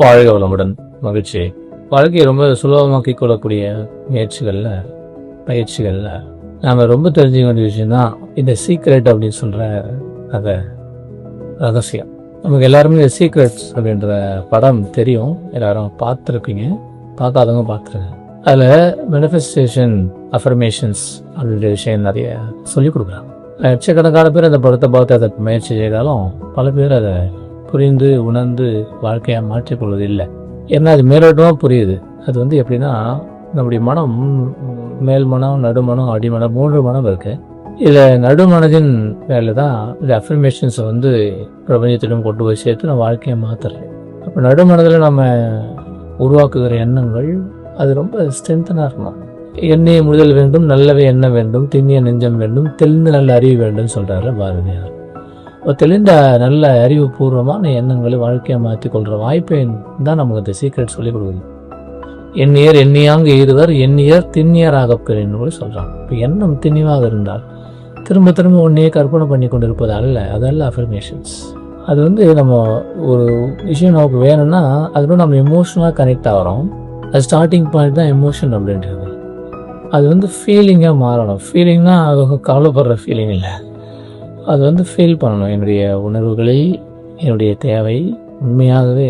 வாழ்க வளமுடன். மகிழ்ச்சி. வாழ்க்கையை ரொம்ப சுலபமாக்கிக் கொள்ளக்கூடிய பயிற்சிகள்ல நாம ரொம்ப தெரிஞ்சுக்க வேண்டிய விஷயம் தான் இந்த சீக்ரெட் அப்படின்னு சொல்ற அந்த ரகசியம். நமக்கு எல்லாருமே இந்த சீக்ரெட்ஸ் அப்படின்ற படம் தெரியும், எல்லாரும் பார்த்துருப்பீங்க, பார்க்காதவங்க பார்த்துருங்க. அதில் மேனிஃபெஸ்டேஷன், அஃபர்மேஷன்ஸ் அப்படின்ற விஷயம் நிறைய சொல்லிக் கொடுக்குறாங்க. லட்சக்கணக்கான பேர் அந்த படத்தை பார்த்து அதை முயற்சி செய்தாலும் பல பேர் அதை புரிந்து உணர்ந்து வாழ்க்கையை மாற்றிக்கொள்வது இல்லை. ஏன்னா அது மேலோட்டமாக புரியுது. அது எப்படின்னா, நம்முடைய மனம், மேல் மனம், நடுமனம், அடிமனம், 3 மனம் இருக்கு. இதில் நடுமனதின் வேலை தான் இந்த அஃபர்மேஷன்ஸை பிரபஞ்சத்திடம் கொண்டு போய் சேர்த்து நம்ம வாழ்க்கையை மாற்றுறேன். அப்போ நடுமனதில் நம்ம உருவாக்குகிற எண்ணங்கள் அது ரொம்ப ஸ்ட்ரென்த்தனாக இருக்கணும். எண்ணெய் முதல் வேண்டும், நல்லவை எண்ண வேண்டும், திண்ணிய நெஞ்சம் வேண்டும், தெளிந்த நல்ல அறிவு வேண்டும் சொல்கிறாரு பாரதியார். தெளிந்த நல்ல அறிவுபூர்வமான எண்ணங்களை வாழ்க்கையை மாற்றிக்கொள்கிற வாய்ப்பை தான் நமக்கு இந்த சீக்ரெட் சொல்லிக் கொடுக்குது. எண்ணியர் எண்ணியாங்க இருவர், எண்ணியர் திண்ணியராக பெறுன்னு கூட சொல்கிறாங்க. இப்போ எண்ணம் திண்ணியமாக இருந்தால் திரும்ப திரும்ப ஒன்றையே கற்பனை பண்ணி கொண்டு இருப்பது அல்ல, அதல்ல அஃபர்மேஷன்ஸ். அது நம்ம ஒரு விஷயம் நமக்கு வேணும்னா அதோட நம்ம எமோஷனலாக கனெக்ட் ஆகிறோம். அது ஸ்டார்டிங் பாயிண்ட் தான் எமோஷன் அப்படின்றது. அது ஃபீலிங்காக மாறணும். ஃபீலிங்னா அவங்க கவலைப்படுற ஃபீலிங் இல்லை, அது ஃபீல் பண்ணணும். என்னுடைய உணர்வுகளை, என்னுடைய தேவை உண்மையாகவே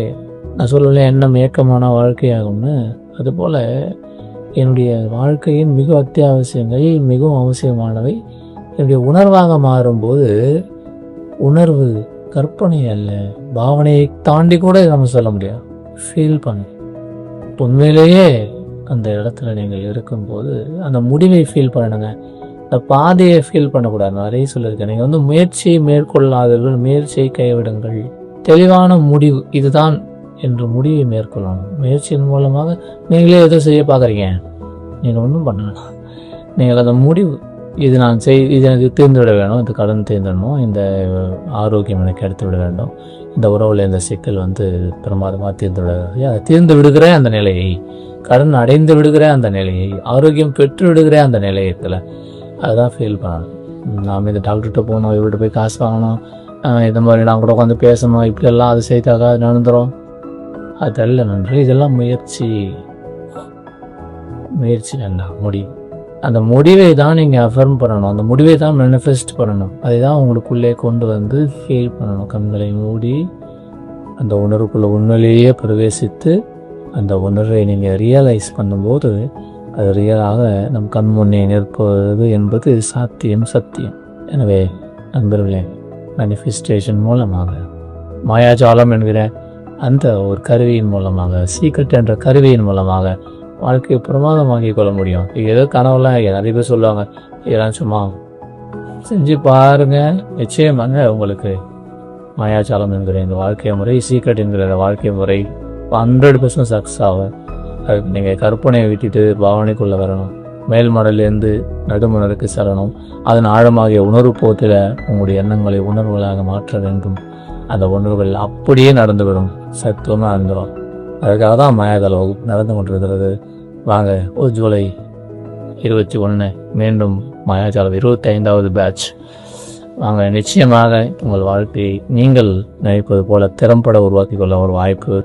நான் சொல்லலை எண்ணம் ஏக்கமான வாழ்க்கையாகும்னு. அதுபோல் என்னுடைய வாழ்க்கையின் மிக அத்தியாவசியங்கள், மிகவும் அவசியமானவை என்னுடைய உணர்வாக மாறும்போது, உணர்வு கற்பனை அல்ல, பாவனையை தாண்டி கூட நம்ம சொல்ல முடியாது, ஃபீல் பண்ண. உண்மையிலேயே அந்த இடத்துல நீங்கள் இருக்கும்போது அந்த முடிவை ஃபீல் பண்ணுங்க, அந்த பாதையை ஃபீல் பண்ணக்கூடாது. நிறைய சொல்லியிருக்கேன். நீங்கள் முயற்சியை மேற்கொள்ளாதவர்கள் முயற்சியை கைவிடுங்கள். தெளிவான முடிவு இதுதான் என்று முடிவை மேற்கொள்ளணும். முயற்சியின் மூலமாக நீங்களே எதோ செய்ய பார்க்குறீங்க, நீங்கள் ஒன்றும் பண்ணலாம். நீங்கள் அந்த முடிவு, இது எனக்கு தீர்ந்து விட வேணும், இந்த கடன் தீர்ந்துடணும், இந்த ஆரோக்கியம் எனக்கு எடுத்து விட வேண்டும், இந்த உறவில் இந்த சிக்கல் பிரமாதமாக தீர்ந்து விட, அதை தீர்ந்து விடுகிற அந்த நிலையை, கடன் அடைந்து விடுகிற அந்த நிலையை, ஆரோக்கியம் பெற்று விடுகிற அந்த நிலையத்தில் அதுதான் ஃபீல் பண்ணணும். நாம் இந்த டாக்டர்கிட்ட போகணும், இவர்கிட்ட போய் காசு வாங்கணும், இந்த மாதிரி நான் கூட உட்காந்து பேசணும், இப்படியெல்லாம் அது செய்தாக்கா அது நடந்துடும், அதல்ல நன்று. இதெல்லாம் முயற்சி வேண்டாம், முடிவு. அந்த முடிவை தான் நீங்கள் அஃபர்ம் பண்ணணும், அந்த முடிவை தான் மேனிஃபெஸ்ட் பண்ணணும், அதை தான் உங்களுக்குள்ளே கொண்டு ஃபீல் பண்ணணும். கண்களை மூடி அந்த உணர்வுக்குள்ளே உண்மையிலேயே பிரவேசித்து அந்த உணர்வை நீங்கள் ரியலைஸ் பண்ணும்போது அது ரியலாக நம் கண் முன்னே நிற்பது என்பது சாத்தியம், சத்தியம். எனவே நண்பர்களே, மேனிஃபெஸ்டேஷன் மூலமாக, மாயாஜாலம் என்கிற அந்த ஒரு கருவியின் மூலமாக, சீக்ரெட் என்ற கருவியின் மூலமாக வாழ்க்கையை பிரமாதமாக்கி கொள்ள முடியும். ஏதோ கனவுலாம் நிறைய பேர் சொல்லுவாங்க, இதெல்லாம் சும்மா செஞ்சு பாருங்கள், நிச்சயமாங்க உங்களுக்கு மாயாஜாலம் என்கிற இந்த வாழ்க்கை முறை, சீக்ரெட் என்கிற வாழ்க்கை முறை 100% சக்ஸஸ் ஆகும். அதுக்கு நீங்கள் கற்பனையை விட்டுட்டு பாவனைக்குள்ளே வரணும். மேல் மடலேருந்து நடுமணருக்கு செல்லணும். அதன் ஆழமாகிய உணர்வு போத்தில் உங்களுடைய எண்ணங்களை உணர்வுகளாக மாற்ற வேண்டும். அந்த உணர்வுகள் அப்படியே நடந்துவிடும், சத்துவமாக இருந்துடும். அதுக்காக தான் மாயாஜால வகுப்பு நடந்து கொண்டிருக்கிறது. வாங்க, ஜூலை 21 மீண்டும் மாயாஜாலம் 25வது பேட்ச். வாங்க, நிச்சயமாக உங்கள் வாழ்க்கையை நீங்கள் நினைப்பது போல திறம்பட உருவாக்கி கொள்ள ஒரு வாய்ப்பு.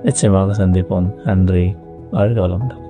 நிச்சயமாக சந்திப்போம். நன்றி. வாழ்க வளமுடன்.